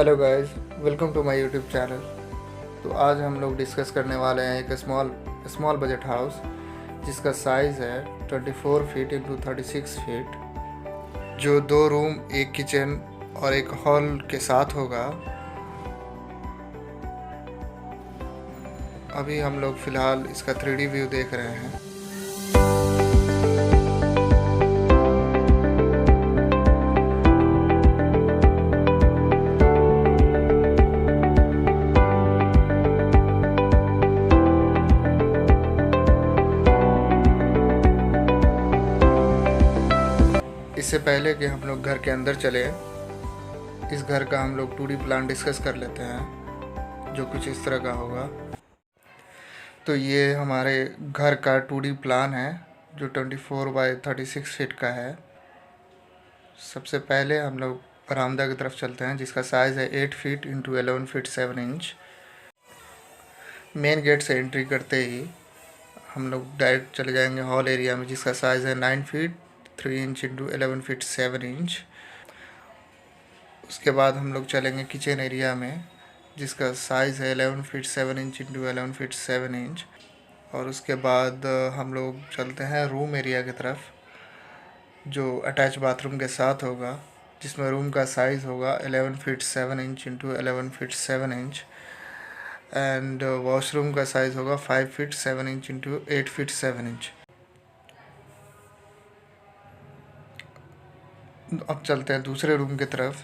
Hello guys, welcome to my YouTube channel. तो आज हम लोग डिस्कस करने वाले हैं एक स्मॉल बजट हाउस जिसका साइज़ है 24 फीट इंटू 36 फीट, जो 2 रूम, एक किचन और एक हॉल के साथ होगा। अभी हम लोग फ़िलहाल इसका 3D व्यू देख रहे हैं। इससे पहले कि हम लोग घर के अंदर चले, इस घर का हम लोग 2D प्लान डिस्कस कर लेते हैं, जो कुछ इस तरह का होगा। तो ये हमारे घर का 2D प्लान है जो 24 बाय 36 फीट का है। सबसे पहले हम लोग बरामदा की तरफ चलते हैं, जिसका साइज़ है 8 feet into 11 feet 7 inch. Main gate से एंट्री करते ही हम लोग डायरेक्ट चले जाएंगे हॉल एरिया में, जिसका साइज़ है 9 feet 3 inch into 11 feet 7 inch. उसके बाद हम लोग चलेंगे किचन एरिया में, जिसका साइज़ है 11 feet 7 inch into 11 feet 7 inch. और उसके बाद हम लोग चलते हैं रूम एरिया की तरफ, जो अटैच बाथरूम के साथ होगा, जिसमें रूम का साइज़ होगा 11 feet 7 inch into 11 feet 7 inch. And washroom का साइज़ होगा 5 feet 7 inch into 8 feet 7 inch. अब चलते हैं दूसरे रूम की तरफ,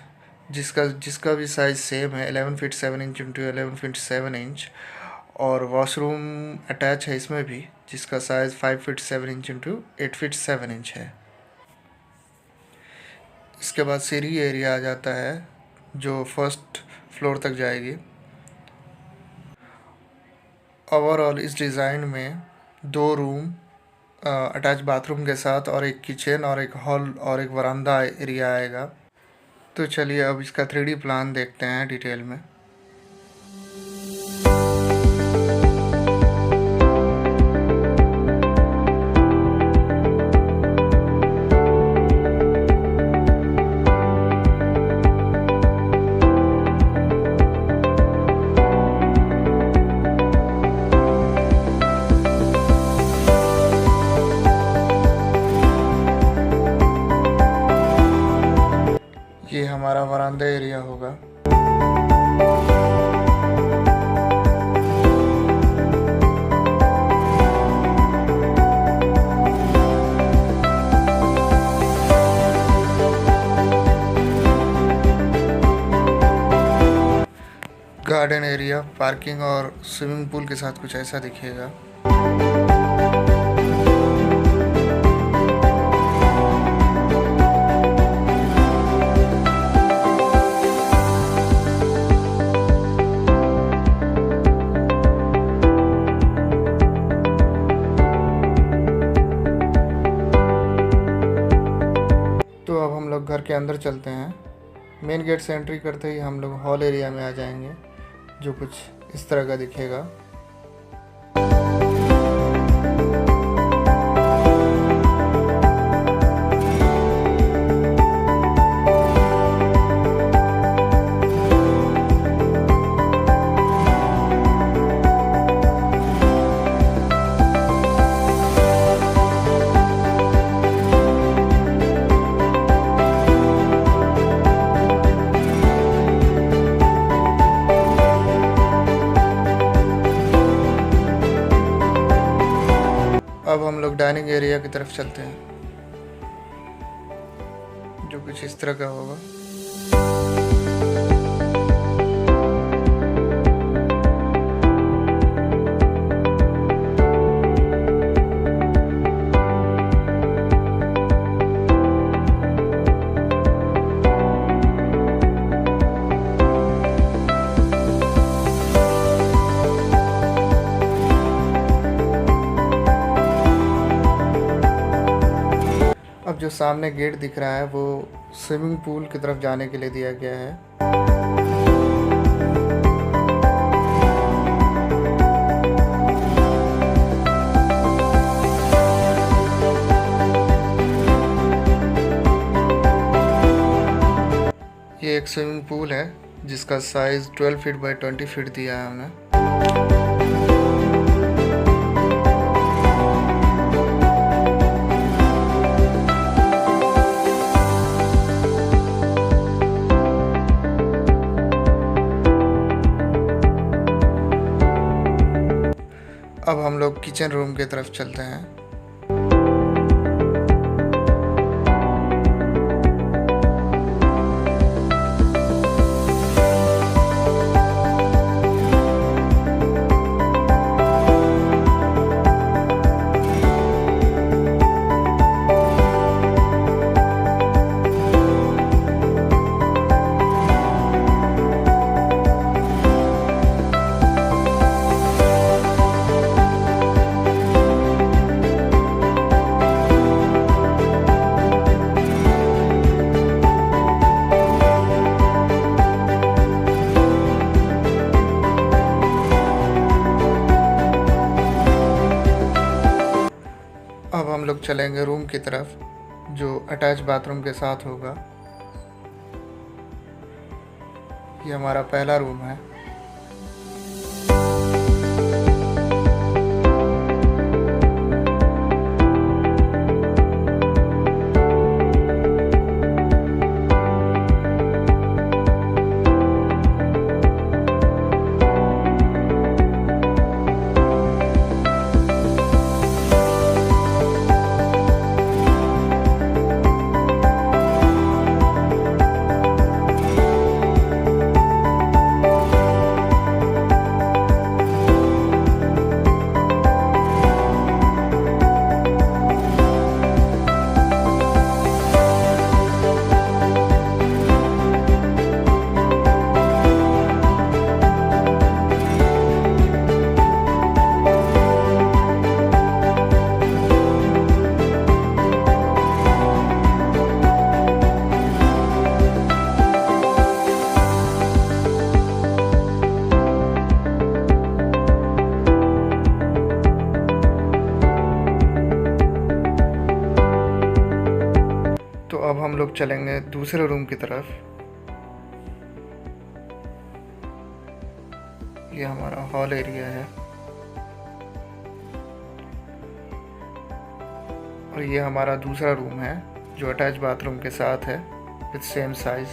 जिसका भी साइज़ सेम है 11 feet 7 inch into 11 feet 7 inch. और वॉशरूम अटैच है इसमें भी, जिसका size 5 feet 7 inch into 8 feet 7 inch है। इसके बाद सीढ़ी एरिया आ जाता है, जो फर्स्ट फ्लोर तक जाएगी। ओवरऑल इस डिज़ाइन में 2 रूम अटैच बाथरूम के साथ और एक किचन और एक हॉल और एक वरांदा एरिया आएगा। तो चलिए अब इसका 3D प्लान देखते हैं डिटेल में। ये हमारा वरांदा एरिया होगा। गार्डन एरिया, पार्किंग और स्विमिंग पूल के साथ कुछ ऐसा दिखेगा। तो अब हम लोग घर के अंदर चलते हैं। मेन गेट से एंट्री करते ही हम लोग हॉल एरिया में आ जाएंगे, जो कुछ इस तरह का दिखेगा। अब हम लोग डाइनिंग एरिया की तरफ चलते हैं, जो कुछ इस तरह का होगा। अब जो सामने गेट दिख रहा है वो स्विमिंग पूल की तरफ जाने के लिए दिया गया है। ये एक स्विमिंग पूल है जिसका साइज़ 12 फीट बाई 20 फीट दिया है हमें। अब हम लोग किचन रूम की तरफ चलते हैं। अब हम लोग चलेंगे रूम की तरफ जो अटैच बाथरूम के साथ होगा। ये हमारा पहला रूम है। तो अब हम लोग चलेंगे दूसरे रूम की तरफ। ये हमारा हॉल एरिया है और ये हमारा दूसरा रूम है जो अटैच बाथरूम के साथ है विथ सेम साइज।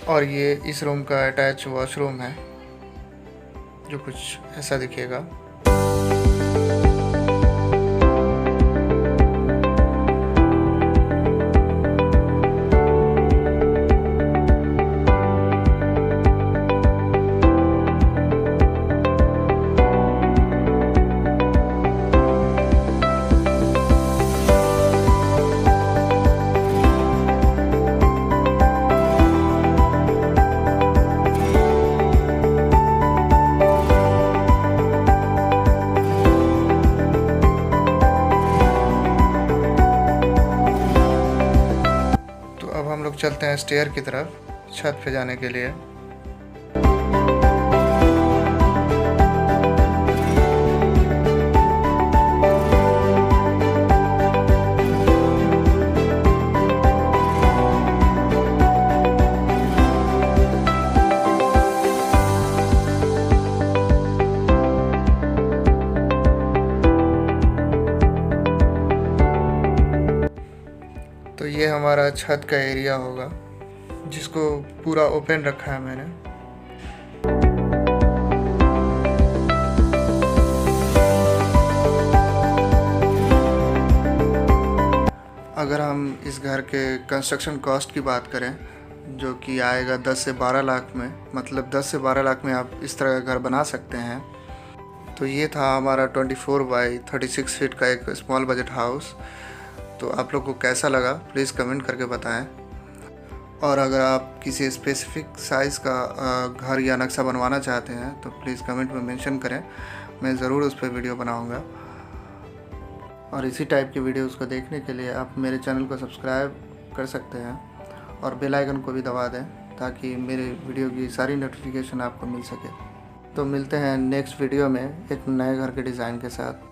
और ये इस रूम का अटैच वॉशरूम है जो कुछ ऐसा दिखेगा। हम लोग चलते हैं स्टेयर की तरफ छत पे जाने के लिए। तो ये हमारा छत का एरिया होगा जिसको पूरा ओपन रखा है मैंने। अगर हम इस घर के कंस्ट्रक्शन कॉस्ट की बात करें जो कि आएगा 10 से 12 लाख में, मतलब 10 से 12 लाख में आप इस तरह का घर बना सकते हैं। तो ये था हमारा 24 बाई 36 फीट का एक स्मॉल बजट हाउस। तो आप लोग को कैसा लगा प्लीज़ कमेंट करके बताएं। और अगर आप किसी स्पेसिफिक साइज़ का घर या नक्शा बनवाना चाहते हैं तो प्लीज़ कमेंट में मेंशन करें, मैं ज़रूर उस पर वीडियो बनाऊंगा। और इसी टाइप की वीडियोस को देखने के लिए आप मेरे चैनल को सब्सक्राइब कर सकते हैं और बेल आइकन को भी दबा दें ताकि मेरे वीडियो की सारी नोटिफिकेशन आपको मिल सके। तो मिलते हैं नेक्स्ट वीडियो में एक नए घर के डिज़ाइन के साथ।